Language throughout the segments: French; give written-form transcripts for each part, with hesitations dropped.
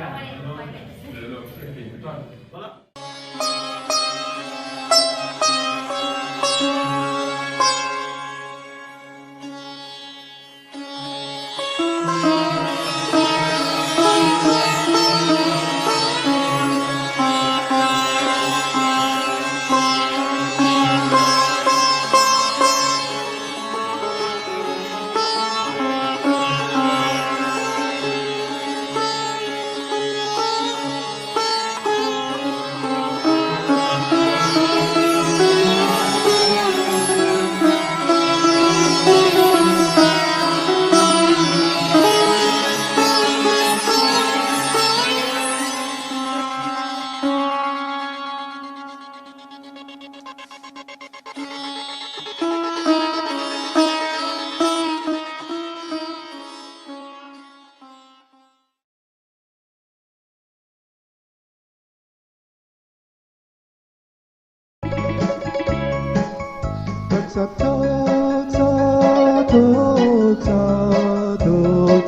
Voilà.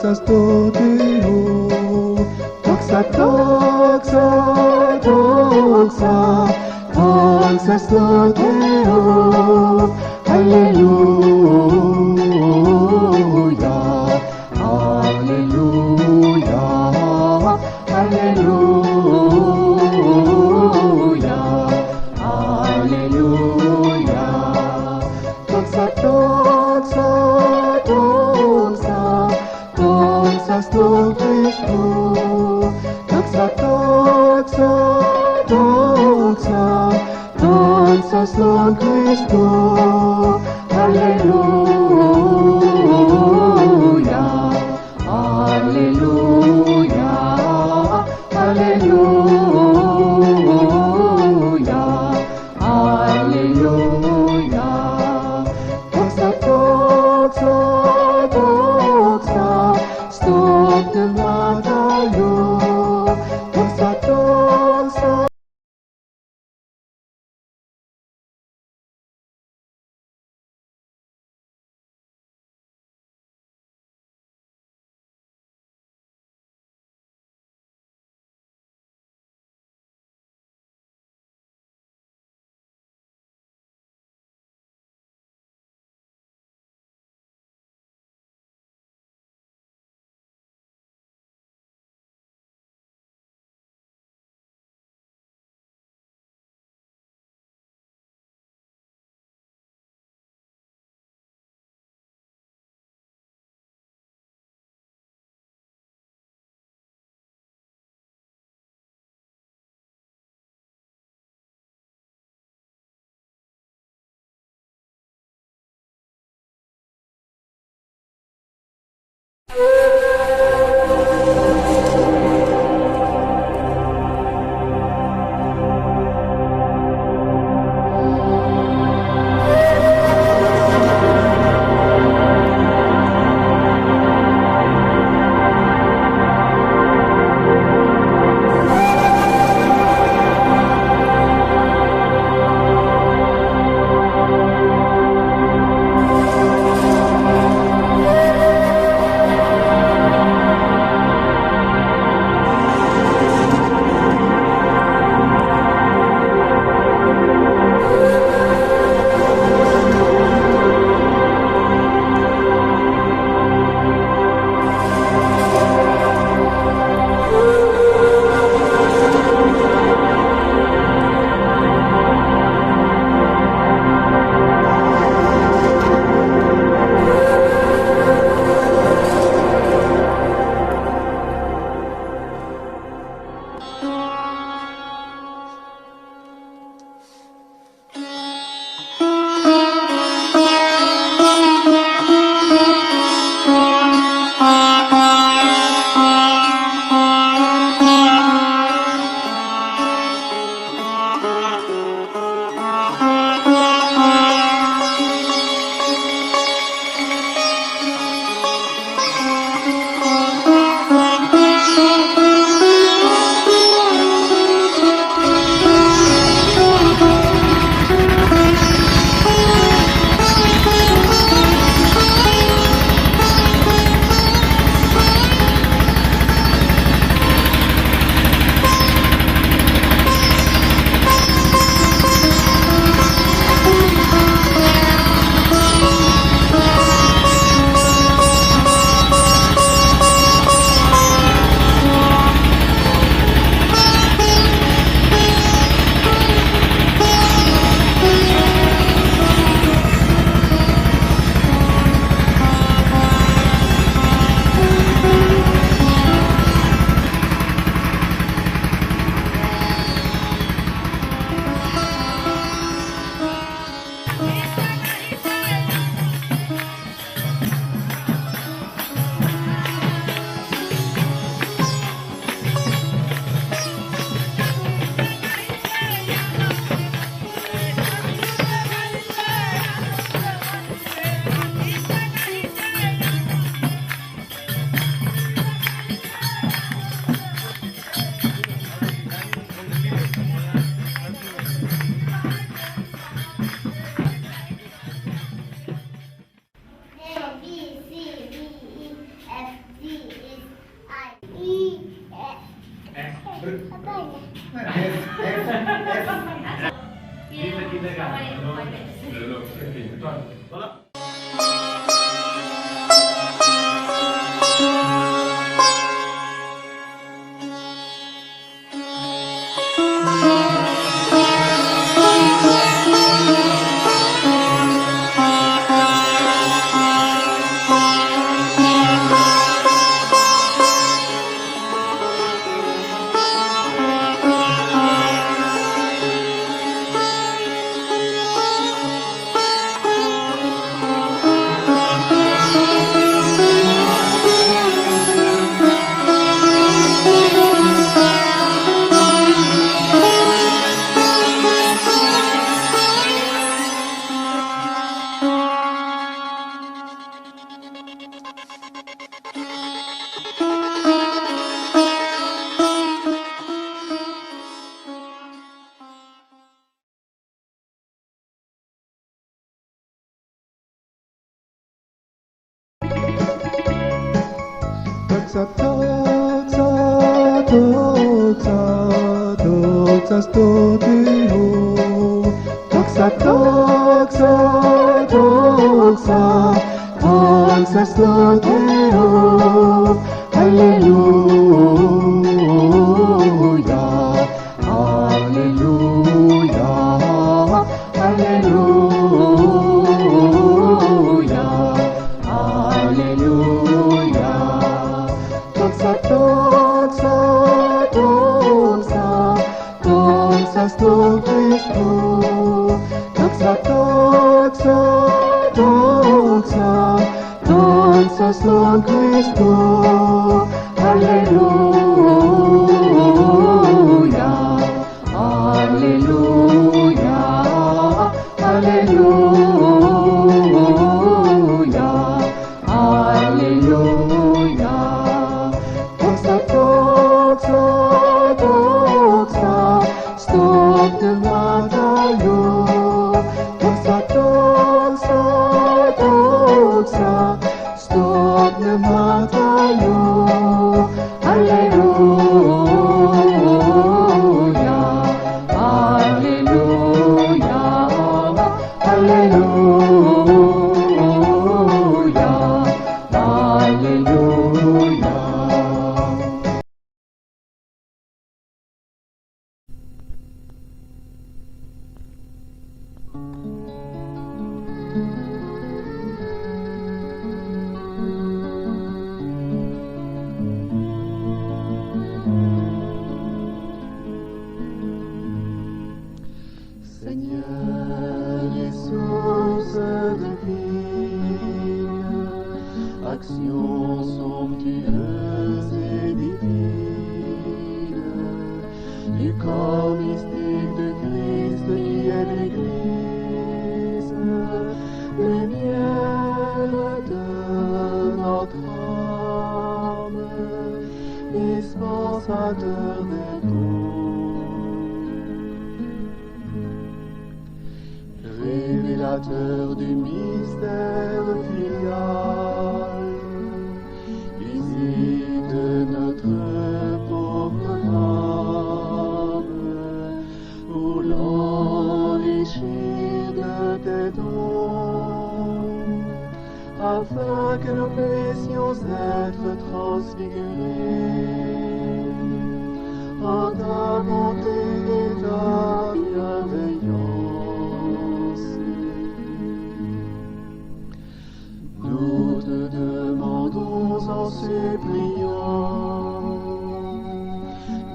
Doksa studio. Doksa, doksa, doksa, doksa studio. Hallelujah, hallelujah, hallelujah, hallelujah. Doksa, doksa, doksa, doksa studio. Doksa, doksa, doksa, doksa studio. Hallelujah, hallelujah, hallelujah, hallelujah. Doksa, doksa, doksa, stop the tayo. Doksa, doksa. Voilà. Doxa, doxa, doxa, doxa studio. Doxa, doxa, doxa, doxa studio. Halleluja, halleluja, halleluja, halleluja. Doxa, doxa, doxa, doxa står Kristo. Doxa, doxa, doxa, doxa står Kristo. Halleluja, halleluja, halleluja, halleluja. Doxa, doxa, doxa, stopne matajo. Doxa, doxa, doxa, stopne matajo. Halleluja, halleluja, halleluja, halleluja. Seigneur, les sources de vie, actions somptueuses et divines, du corps mystique de Christ qui est l'Église, le miel de notre âme, dispensateur des dons. Révélateur du mystère filial, visite notre pauvre âme pour l'enrichir de tes dons, afin que nous puissions être transfigurés en ta bonté et ta bienveillance. Nous te demandons en suppliant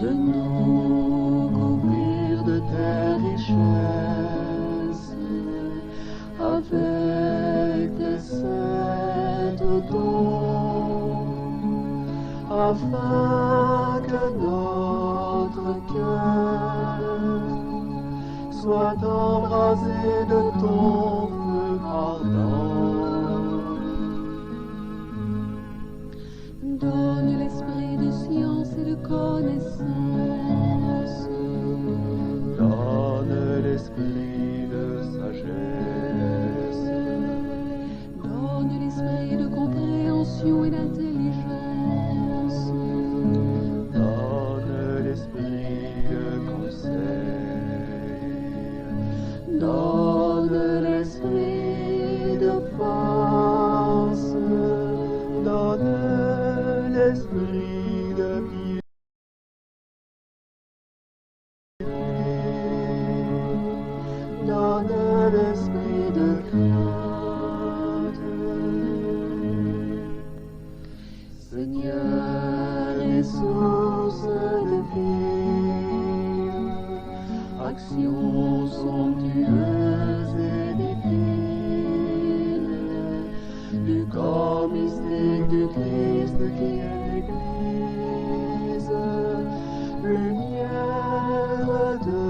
de nous couvrir de tes richesses avec tes saintes dons, afin que notre cœur soit embrasé de ton feu ardent. Donne l'esprit de science et de connaissance. Donne l'esprit de sagesse. Donne l'esprit de compréhension et d'intelligence. Donne l'esprit pied. Donne l'esprit de crainte. Seigneur et source de vie, action somptueuse et divine, du corps mystique du Christ qui est l'Église, lumière de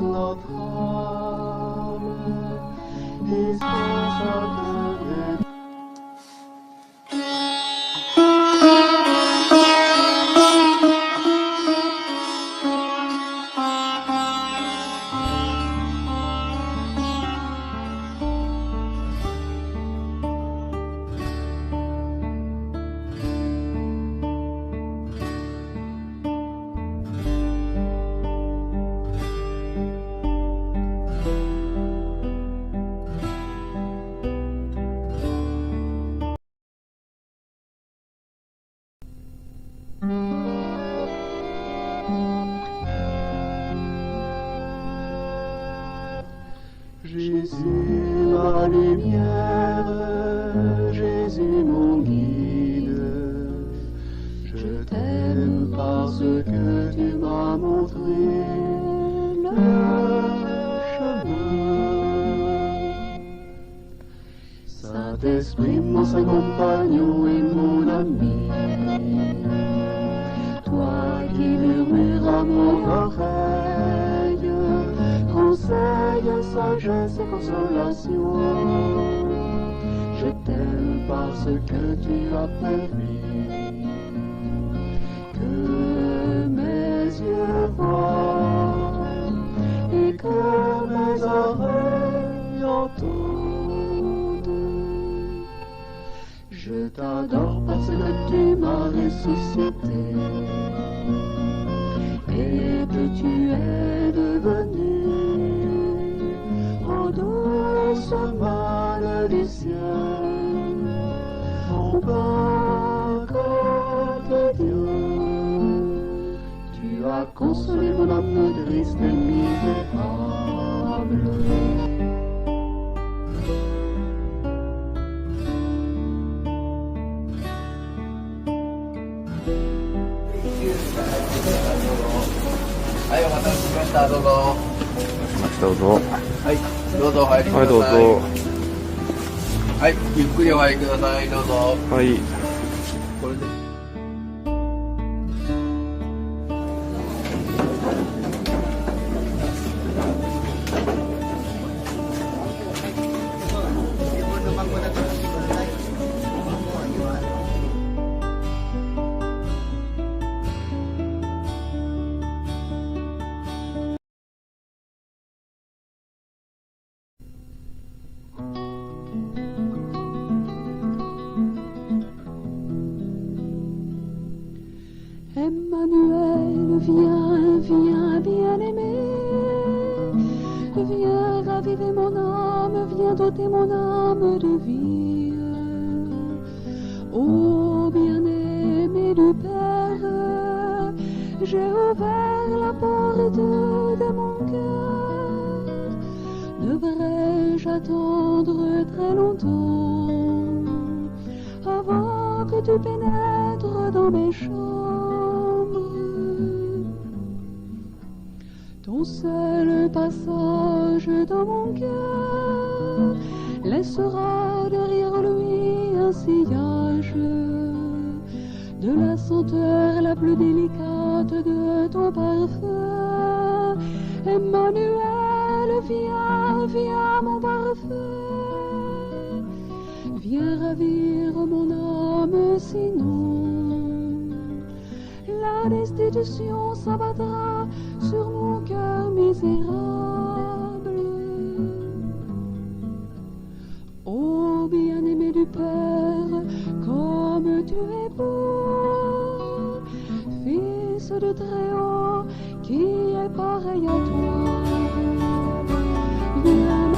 notre âme, dispensateur des Jésus ma lumière, Jésus mon guide, je t'aime parce que tu m'as montré le chemin. Saint-Esprit, mon saint compagnon et mon ami, toi qui murmures à mon oreille, conseil, sagesse et consolation. Je t'aime parce que tu as permis que mes yeux voient et que mes oreilles entendent. Je t'adore parce que tu m'as ressuscité et que tu es devenu douce manne du ciel, mon Père de Dieu. Tu as consolé mon âme triste et misérable.はい、お待たせしました。どうぞ。どうぞ。はい、どうぞお入りください。はい、どうぞ。はい、ゆっくりお入りください。どうぞ。はい。これで。Emmanuel, viens, viens, bien-aimé. Viens raviver mon âme, viens doter mon âme de vie. Ô bien-aimé du Père, j'ai ouvert la porte de mon cœur. Devrais-je attendre très longtemps avant que tu pénètres dans mes chambres? Ton seul passage dans mon cœur laissera derrière lui un sillage de la senteur la plus délicate de ton parfum. Emmanuel, viens, viens mon parfum, viens ravir mon âme, sinon la destitution s'abattra sur mon cœur misérable. Ô bien-aimé du Père, comme tu es beau, Fils de Très-Haut, qui est pareil à toi. Viens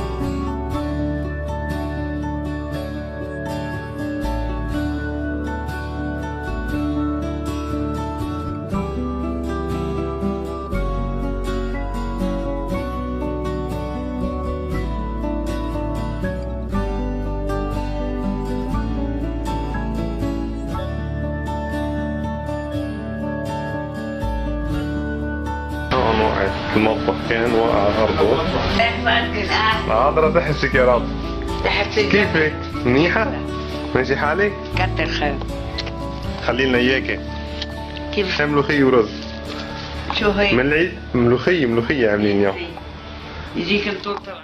المطبخ كان واقع أرضه. عذرا تحسك يا رب. كيفك؟ منيحة؟ ماشي حالك؟ كتر خير. خلينا إياكي. كيف؟ ملوخية ورز. شو هي؟ من العيد ملوخية عاملين إياها. يجيك الطول طبعا.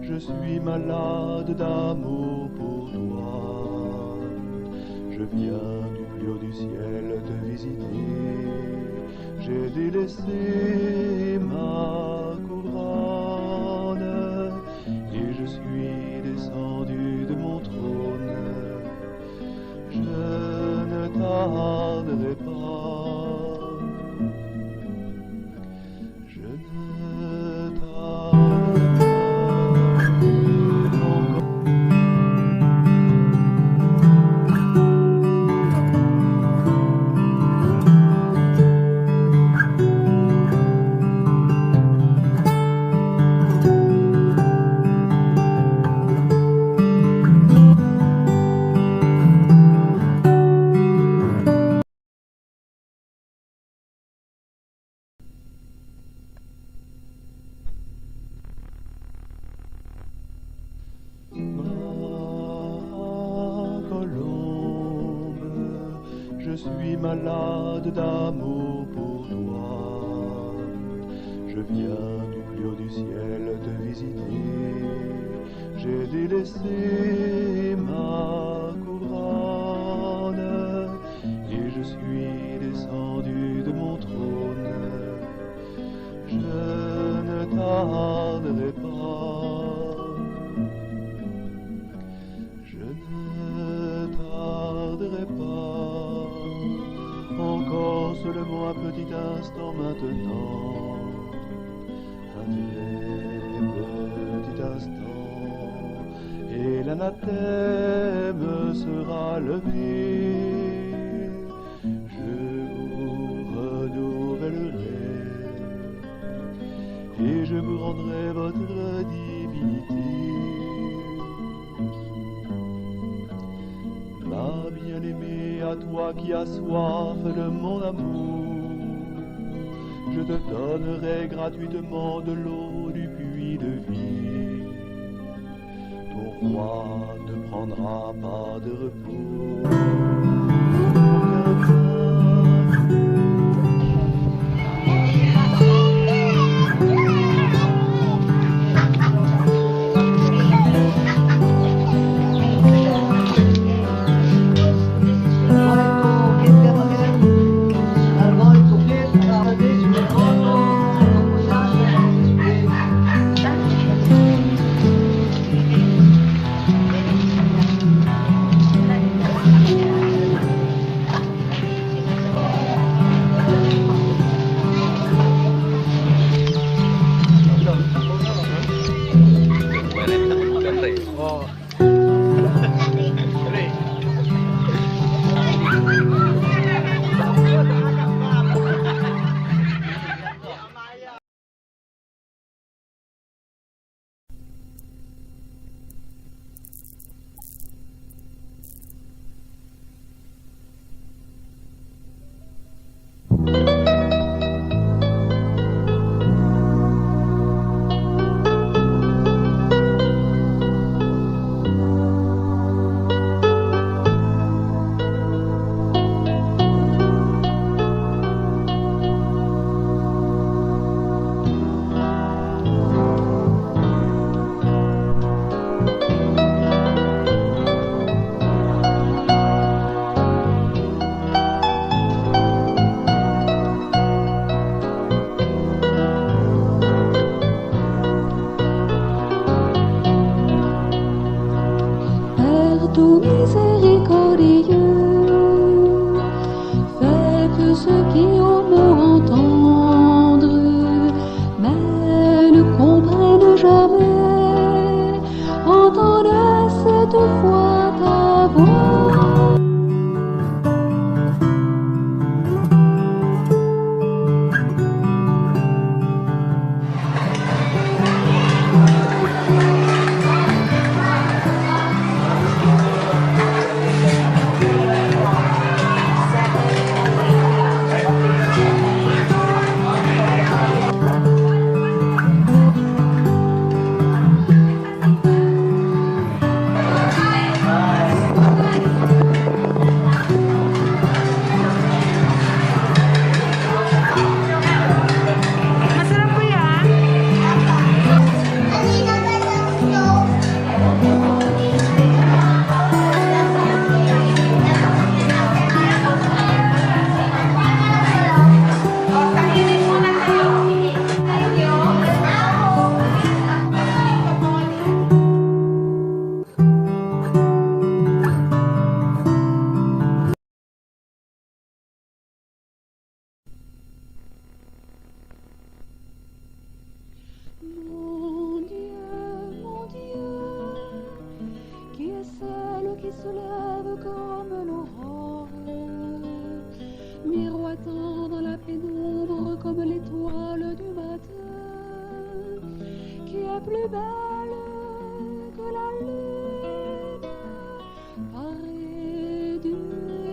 Je suis malade d'amour pour toi. Je viens du plus haut du ciel te visiter. J'ai délaissé ma couronne et je suis descendu de mon trône. Je ne tarderai pas. Je ne tarderai pas. Je suis malade d'amour pour toi. Je viens du plus haut du ciel te visiter. J'ai délaissé ma couronne et je suis descendu de mon trône. Je ne tarderai pas. Je ne tarderai pas. Encore seulement un petit instant maintenant, un très petit instant, et l'anathème sera levé. Je vous renouvellerai et je vous rendrai votre divinité. Ma bien-aimée, à toi qui as soif de mon amour, je te donnerai gratuitement de l'eau du puits de vie. Ton roi ne prendra pas de repos. tout miséricordieux, fais que ceux qui ont beau entendre, mais ne comprennent jamais, entendent cette fois ta voix. restant dans la pénombre comme l'étoile du matin, qui est plus belle que la lune, parée du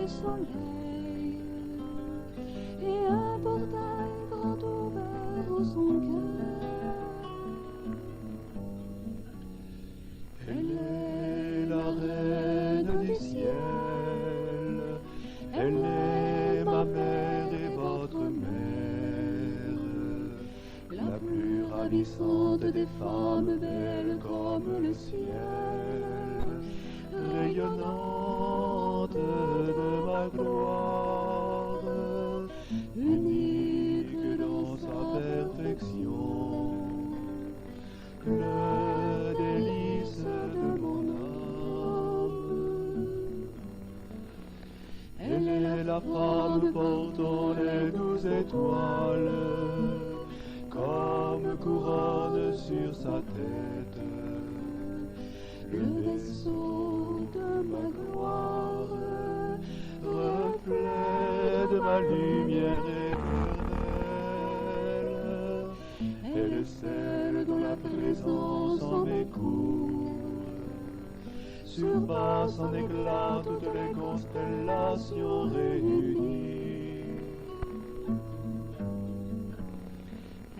soleil, et un portail grand ouvert en son cœur. Elle est la reine du ciel, elle est ma mère et votre mère, la plus ravissante des femmes belles comme le ciel, rayonnante de ma gloire, unique dans sa perfection, le délice de mon âme. Elle est la femme portant les 12 étoiles, comme couronne sur sa tête, le vaisseau de ma gloire, reflet de ma lumière éternelle. Elle est celle dont la présence en m'écoule, surpasse en éclat toutes les constellations réunies.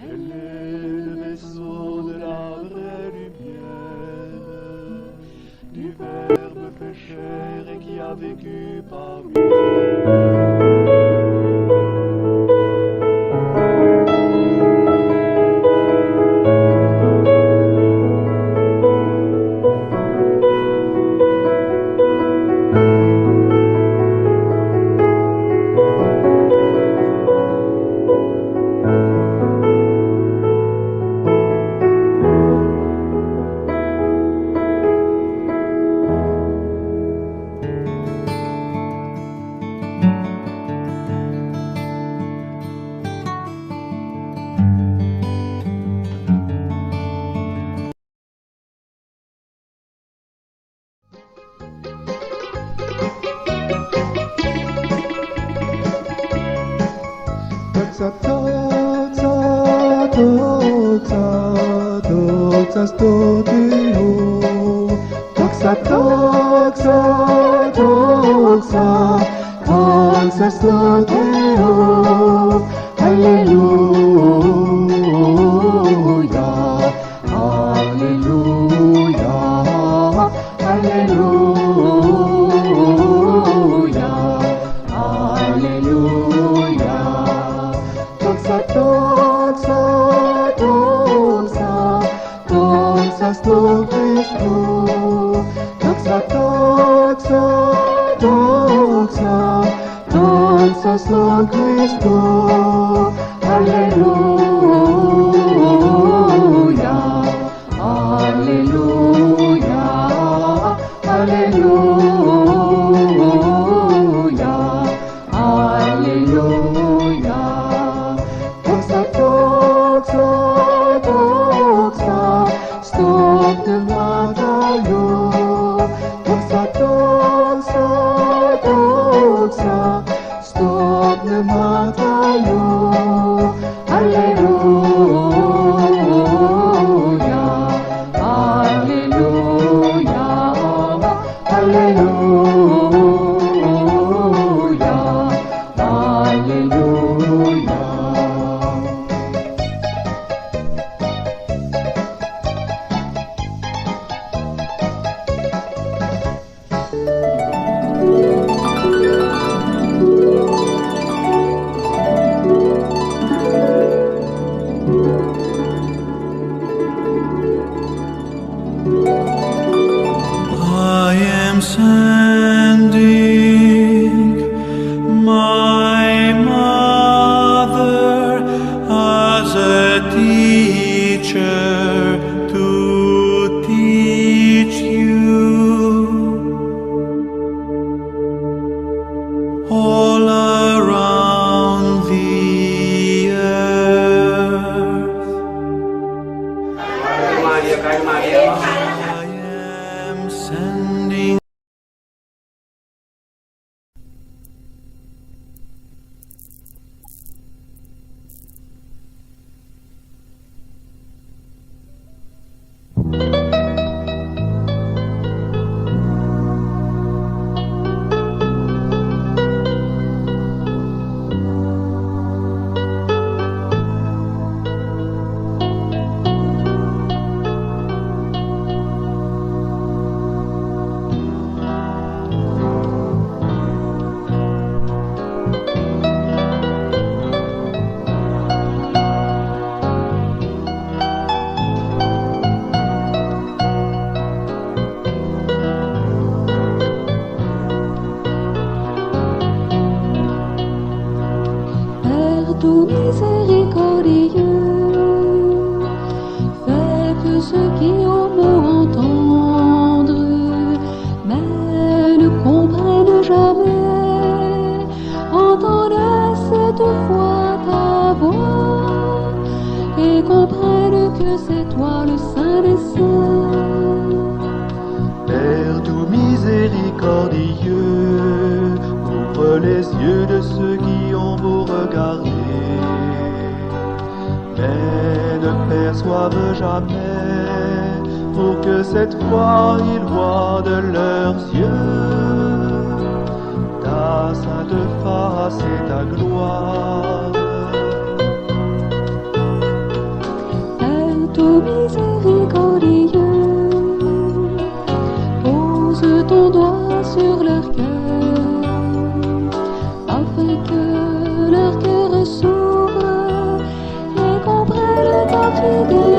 Elle est le vaisseau de la vraie lumière, du Verbe fait chair et qui a vécu parmi nous. Doxa studio, doxa studio, Alleluia, Alleluia, Alleluia, Alleluia, doxa sto Christo, doxa sto Christo, Alleluia, Alleluia, Alleluia, Alleluia, doxa stop the matayo, doxa stop the matayo, Alleluia, Alleluia, Alleluia, Alleluia. tout miséricordieux, fais que ceux qui ont beau entendre, mais ne comprennent jamais, entendent cette fois ta voix et comprennent que c'est toi le Saint des Saints. Père tout miséricordieux, ouvre les yeux de ceux qui ont beau regarder, mais ne perçoivent jamais, pour que cette fois ils voient de leurs yeux ta sainte face et ta gloire. Père tout miséricordieux, pose ton doigt sur leur cœur, afin que leur cœur s'ouvre et comprenne ta fidélité.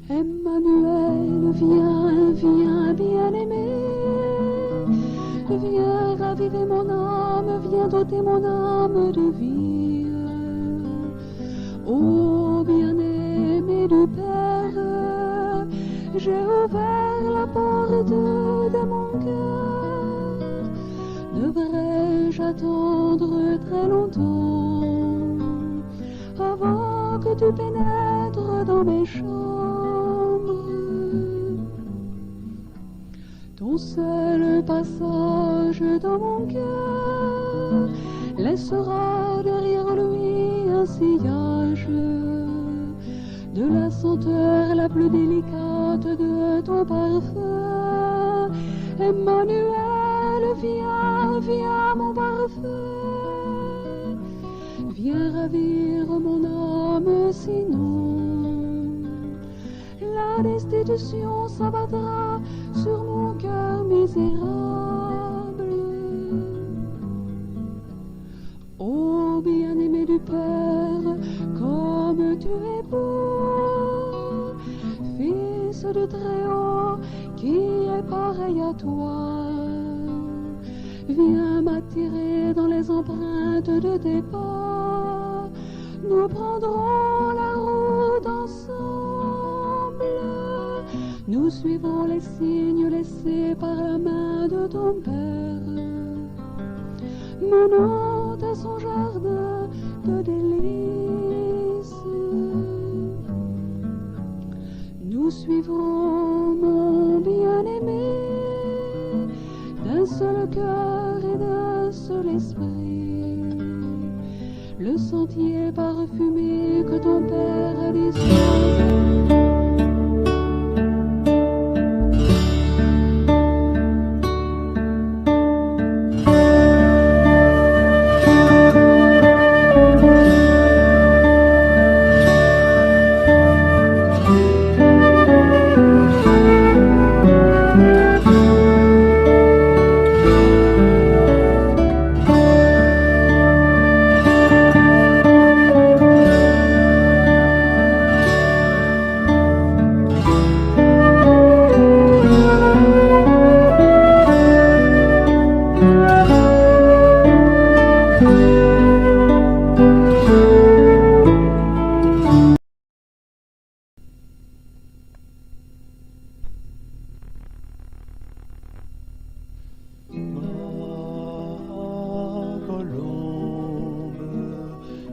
Emmanuel, viens, viens, bien-aimé, viens raviver mon âme, viens doter mon âme de vie. Ô bien-aimé du Père, j'ai ouvert la porte de mon cœur. Devrais-je attendre très longtemps avant que tu pénètres dans mes chambres? Ton seul passage dans mon cœur laissera derrière lui un sillage de la senteur la plus délicate de ton parfum. Emmanuel, viens, viens mon parfum, viens ravir mon âme, sinon la destitution s'abattra sur mon cœur misérable. Ô bien-aimé du Père, comme tu es beau, Fils de Très-Haut, qui est pareil à toi, viens m'attirer dans les empreintes de tes pas. Nous prendrons la route ensemble, nous suivrons les signes laissés par la main de ton Père, menant à son jardin de délices. Nous suivrons mon bien-aimé d'un seul cœur et d'un seul esprit, le sentier parfumé que ton Père a disposé.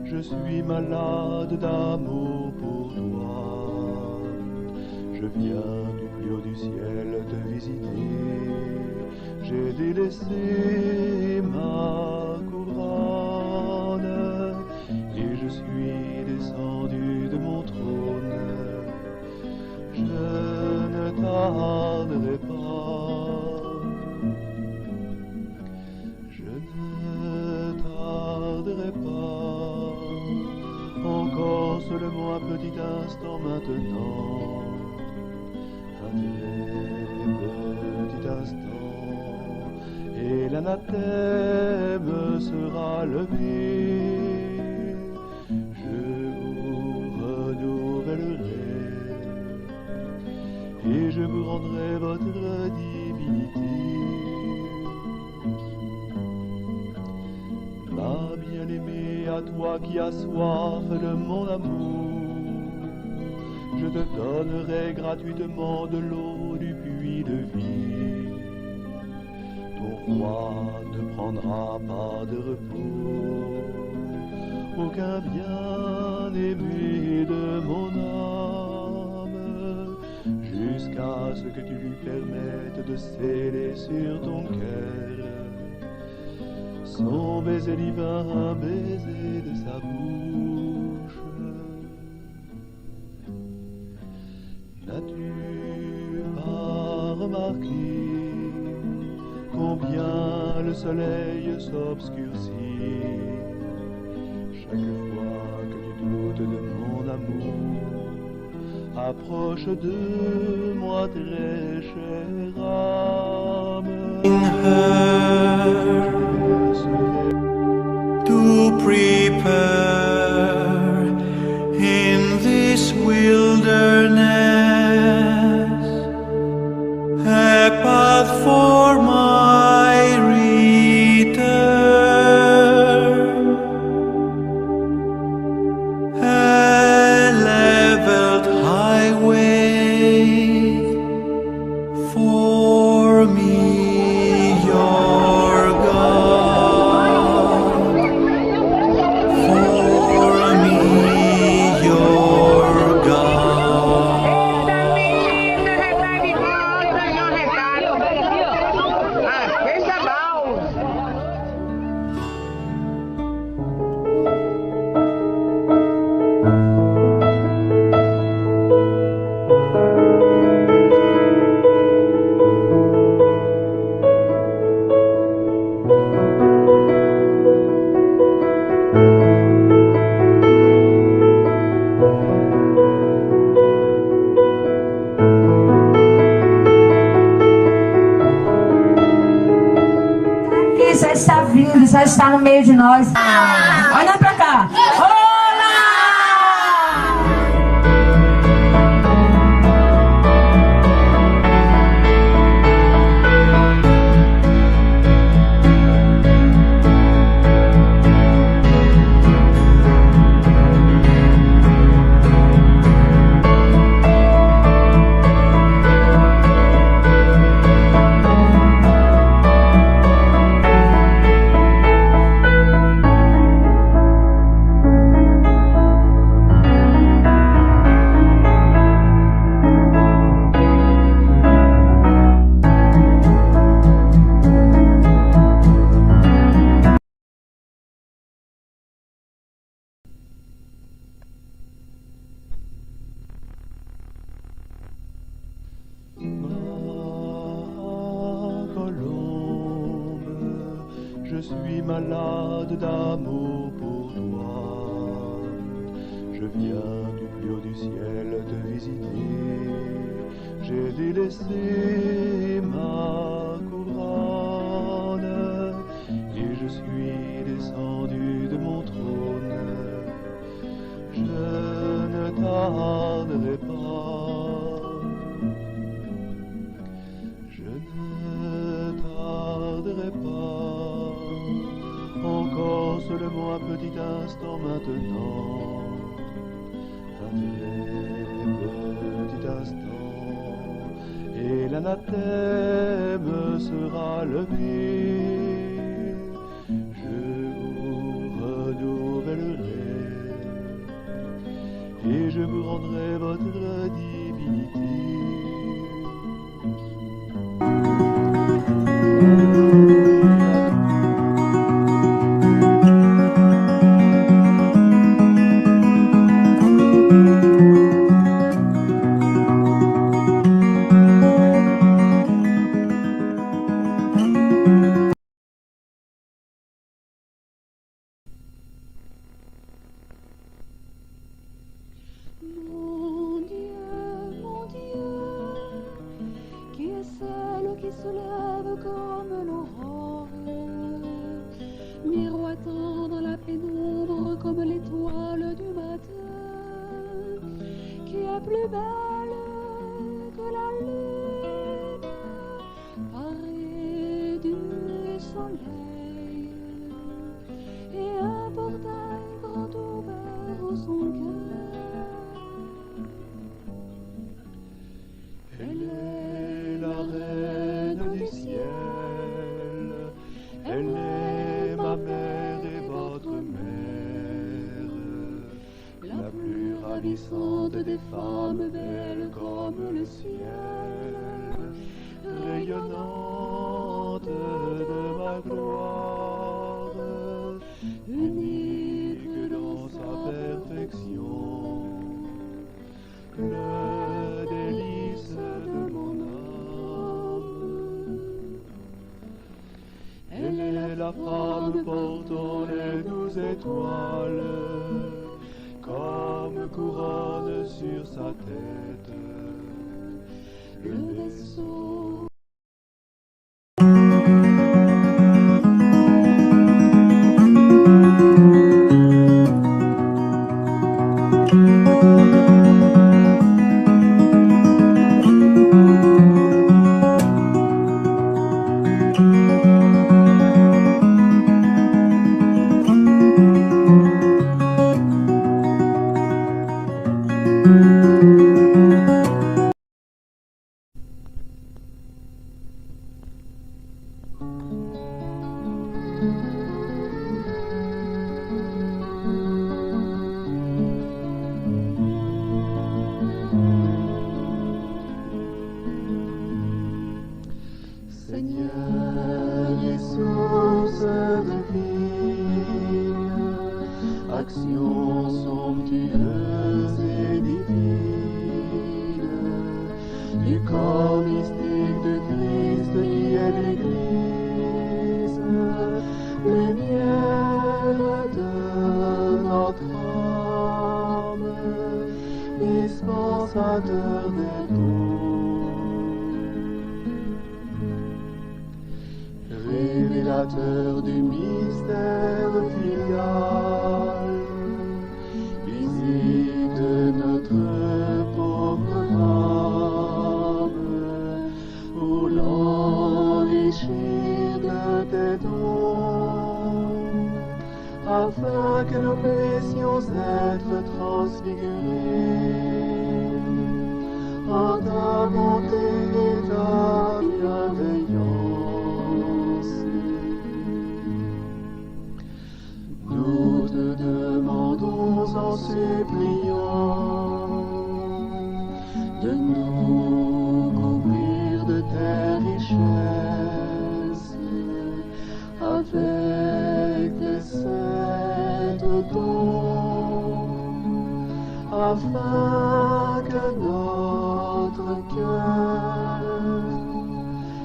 Je suis malade d'amour pour toi. Je viens du plus haut du ciel te visiter. J'ai délaissé ma couronne et je suis descendu de mon trône. petit instant maintenant, un très petit instant, et l'anathème sera levé. Je vous renouvellerai, et je vous rendrai votre divinité. Ma bien-aimée, à toi qui as soif de mon amour, je te donnerai gratuitement de l'eau du puits de vie. Ton roi ne prendra pas de repos, aucun bien-aimé de mon âme, jusqu'à ce que tu lui permettes de sceller sur ton cœur son baiser divin, un baiser de sa bouche. N'as-tu pas remarqué combien le soleil s'obscurcit chaque fois que tu doutes de mon amour? Approche de moi, très chère âme. To prepare in this wilderness a path for my return, a leveled highway for me, your God, for me, your God. Já está vindo, já está no meio de nós. Olha pra cá. Olá! Je suis malade d'amour pour toi. Je viens du plus haut du ciel te visiter. J'ai délaissé ma couronne et je suis descendu de mon trône. Je ne tarderai pas. Je ne tarderai pas. Encore seulement un petit instant maintenant, un très petit instant, et l'anathème sera levé. Je vous renouvellerai, et je vous rendrai votre divinité. plus belle que la lune, parée du soleil, et un portail grand ouvert en son cœur. Elle est la reine du ciel, elle est ma mère et votre mère, la plus ravissante des femmes belles comme le ciel, rayonnante de ma gloire, unique dans sa perfection, le délice de mon âme. Elle est la femme portant les 12 étoiles, comme couronne sur sa tête, le vaisseau. Seigneur et source de vie, action somptueuse et divine, du corps mystique de Christ qui est l'Église, lumière de notre âme, dispensateur des dons. Révélateur du mystère filial, visite notre pauvre âme pour l'enrichir de tes dons, afin que nous puissions être transfigurés en ta bonté et ta bienveillance. Nous te demandons en suppliant de nous couvrir de tes richesses avec tes sept dons, afin que notre cœur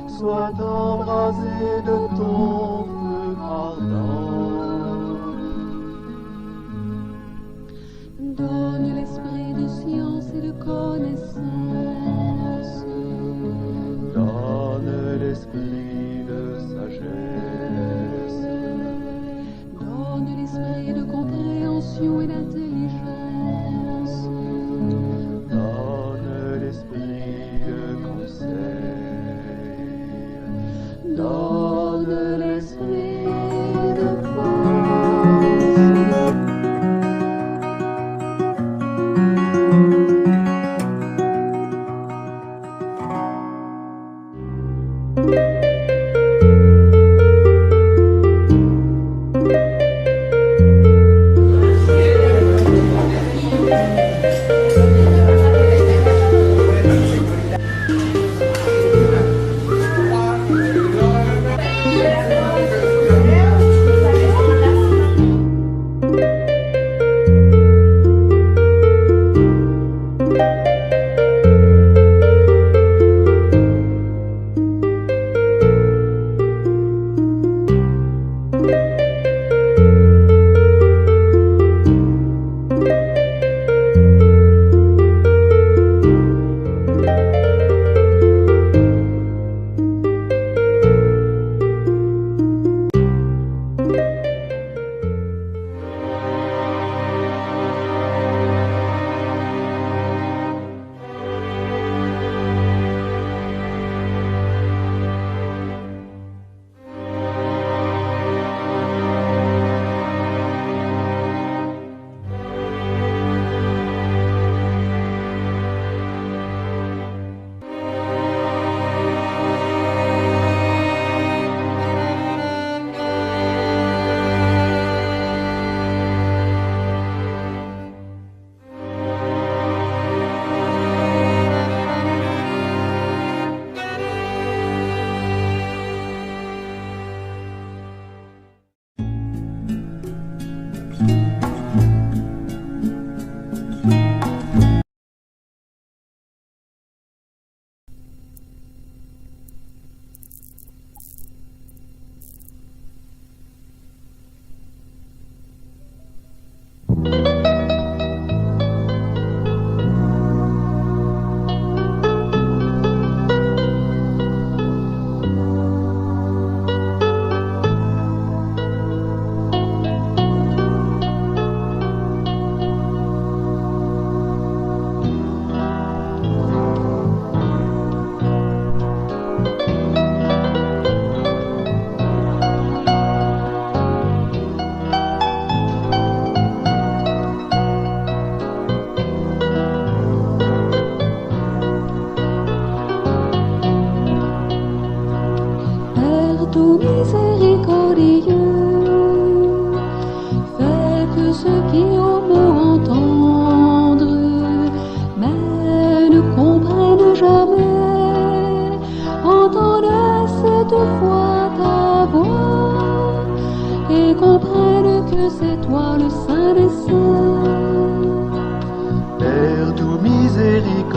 soit embrasé de ton feu ardent. Donne l'esprit de science et de connaissance, donne l'esprit de sagesse, donne l'esprit de compréhension et d'intelligence, donne l'esprit de conseil, donne l'esprit de force.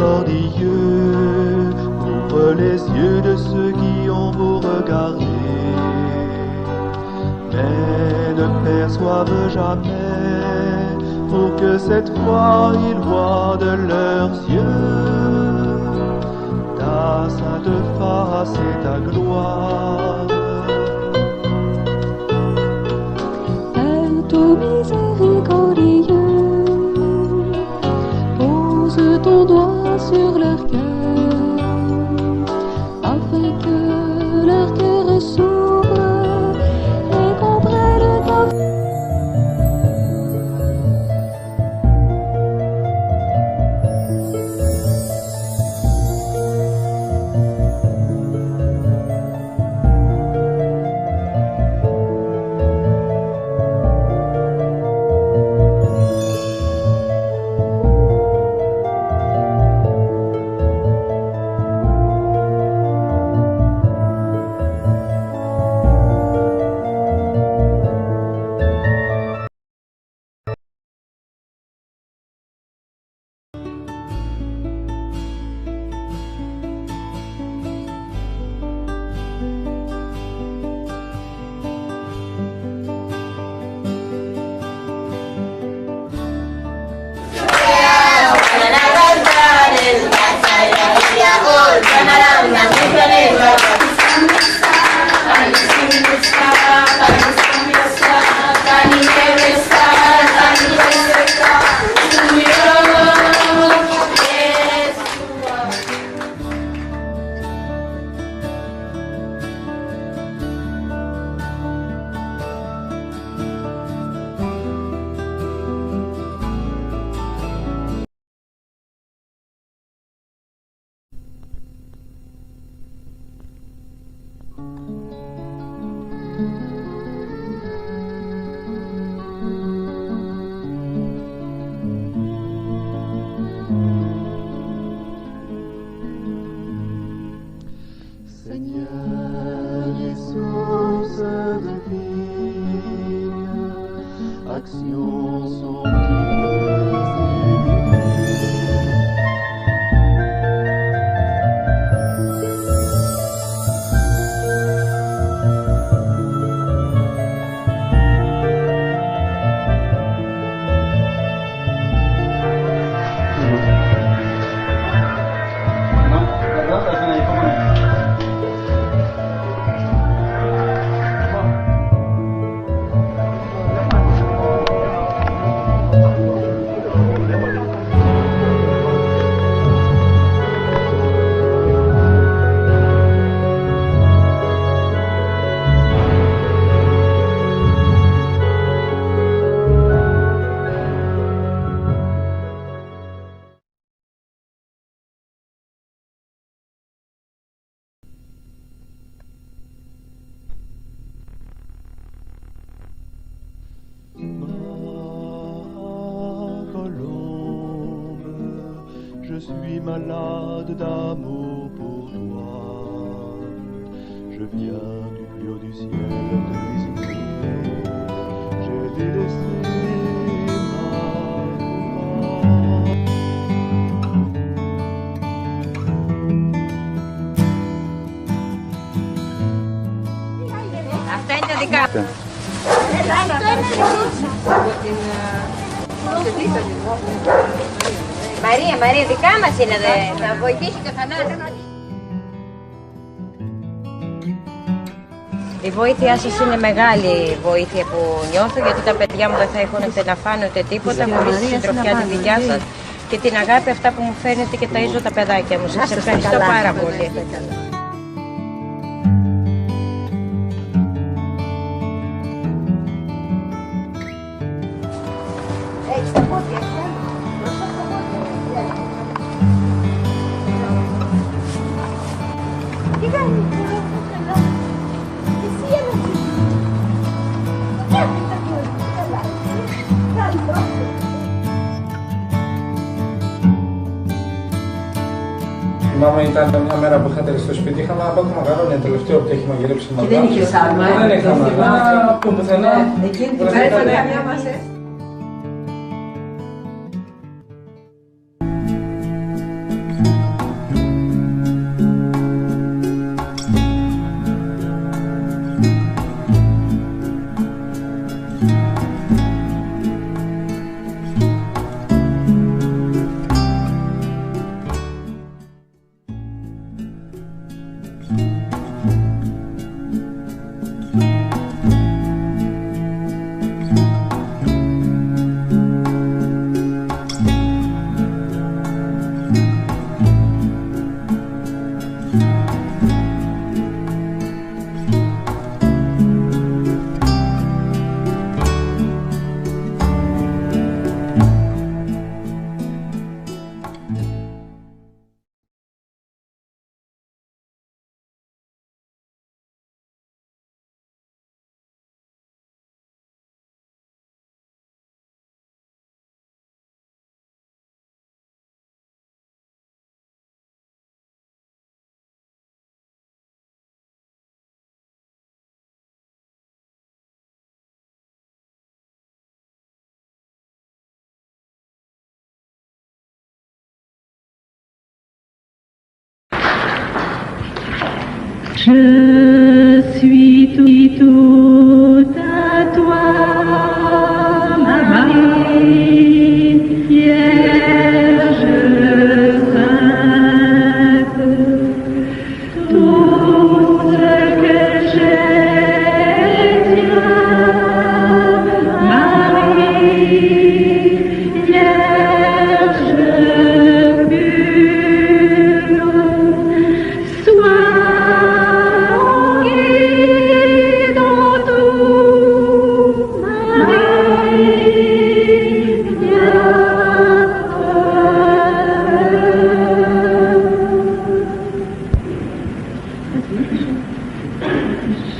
miséricordieux, ouvre les yeux de ceux qui ont beau regarder, mais ne perçoivent jamais, pour que cette fois ils voient de leurs yeux ta sainte face et ta gloire. Père tout miséricordieux, pose ton doigt sur leur cœur, afin que leur cœur s'ouvre et comprenne ta Seigneur Jésus de vie, actions sont je suis malade d'amour pour toi. Je viens du plus haut du ciel te visiter. J'ai délaissé ma Αυτά είναι τα δικά μου. Μαρία, δικά μας είναι, θα βοηθήσει και ο Θανάσης. Η βοήθειά σας είναι μεγάλη βοήθεια που νιώθω, γιατί τα παιδιά μου δεν θα έχουν ούτε να φάνε ούτε τίποτα χωρίς τη συντροφιά τη δικιά σας και την αγάπη αυτά που μου φέρνετε και ταΐζω τα παιδάκια μου. Σας ευχαριστώ πάρα πολύ. Έχεις τα πόδια αυτά. Τι κάνεις? Εσύ έμαθες. Θυμάμαι ήταν μια μέρα που είχατε στο σπίτι, είχαμε ένα πάκο μακαρόνια τελευταίο που έχει μαγειρέψει η μαμά. Δεν είχε σάλμα. Δεν είχαμε, από πουθενά. Εκείνη την μέρα ήταν καμιά μας. Je suis tout à toi, Marie, Vierge sainte, tout ce que j'ai tien, Marie, Vierge pure, sois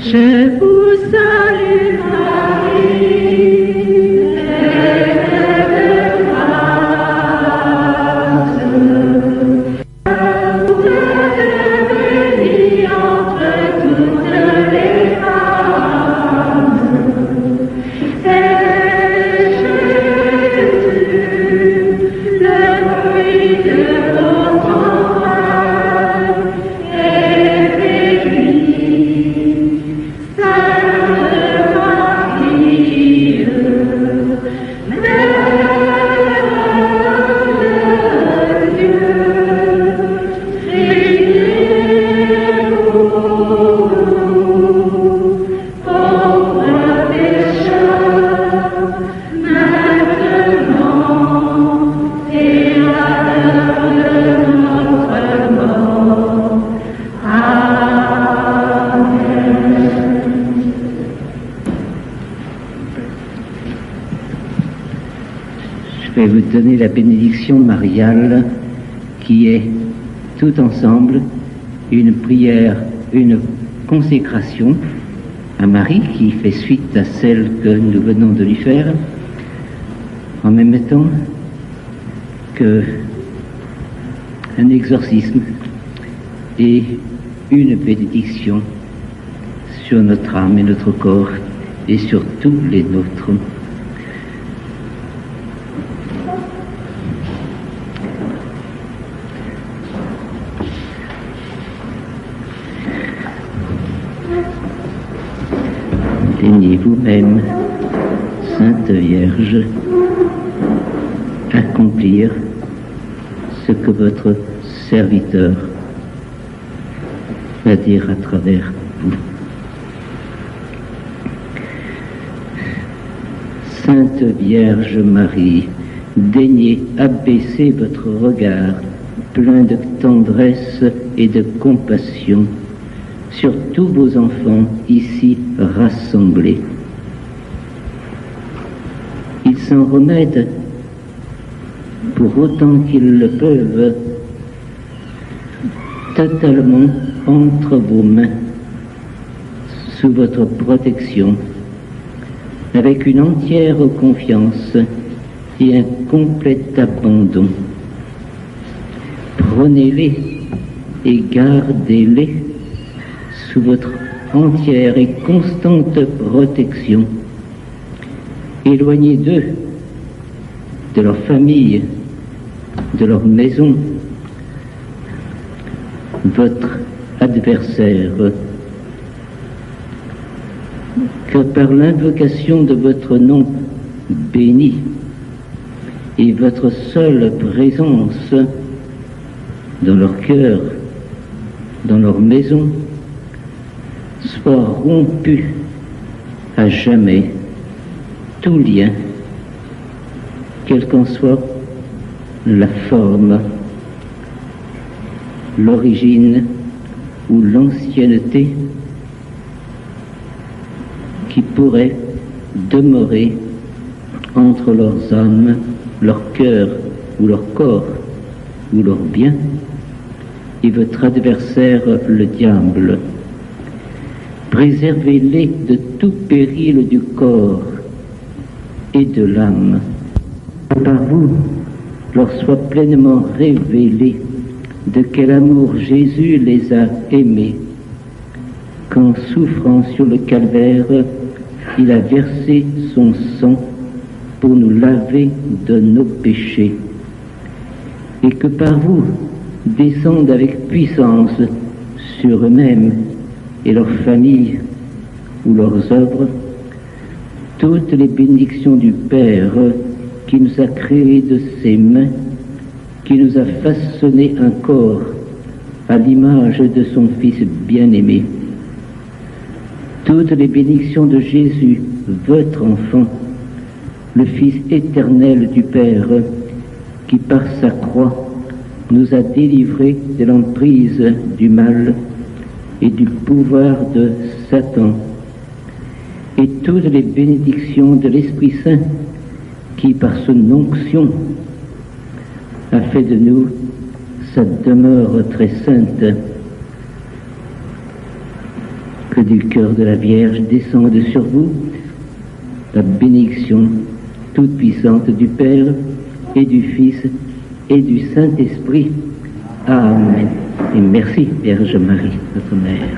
je vous salue Marie, pleine de grâce. Vous êtes bénie entre toutes les femmes, et Jésus, le fruit de votre entrailles, est béni. Je vais vous donner la bénédiction mariale qui est tout ensemble une prière, une consécration à Marie qui fait suite à celle que nous venons de lui faire, en même temps que un exorcisme et une bénédiction sur notre âme et notre corps et sur tous les nôtres. Daignez vous-même, Sainte Vierge, accomplir ce que votre serviteur va dire à travers vous. Sainte Vierge Marie, daignez abaisser votre regard plein de tendresse et de compassion sur tous vos enfants ici rassemblés. Ils s'en remettent, pour autant qu'ils le peuvent, totalement entre vos mains, sous votre protection, avec une entière confiance et un complet abandon. Prenez-les et gardez-les sous votre entière et constante protection. Éloignez d'eux, de leur famille, de leur maison, votre adversaire, que par l'invocation de votre nom béni et votre seule présence dans leur cœur, dans leur maison, soit rompu à jamais tout lien, quelle qu'en soit la forme, l'origine ou l'ancienneté qui pourrait demeurer entre leurs âmes, leur cœur ou leur corps ou leur bien et votre adversaire le diable. Préservez-les de tout péril du corps et de l'âme. Par vous, leur soit pleinement révélé de quel amour Jésus les a aimés, qu'en souffrant sur le calvaire, il a versé son sang pour nous laver de nos péchés, et que par vous descendent avec puissance sur eux-mêmes et leurs familles ou leurs œuvres, toutes les bénédictions du Père qui nous a créés de ses mains, qui nous a façonné un corps à l'image de son Fils bien-aimé. Toutes les bénédictions de Jésus, votre enfant, le Fils éternel du Père, qui par sa croix nous a délivrés de l'emprise du mal et du pouvoir de Satan, et toutes les bénédictions de l'Esprit Saint, qui par son onction a fait de nous sa demeure très sainte. Que du cœur de la Vierge descende sur vous la bénédiction toute puissante du Père et du Fils et du Saint-Esprit. Amen. Et merci, Vierge Marie, notre Mère.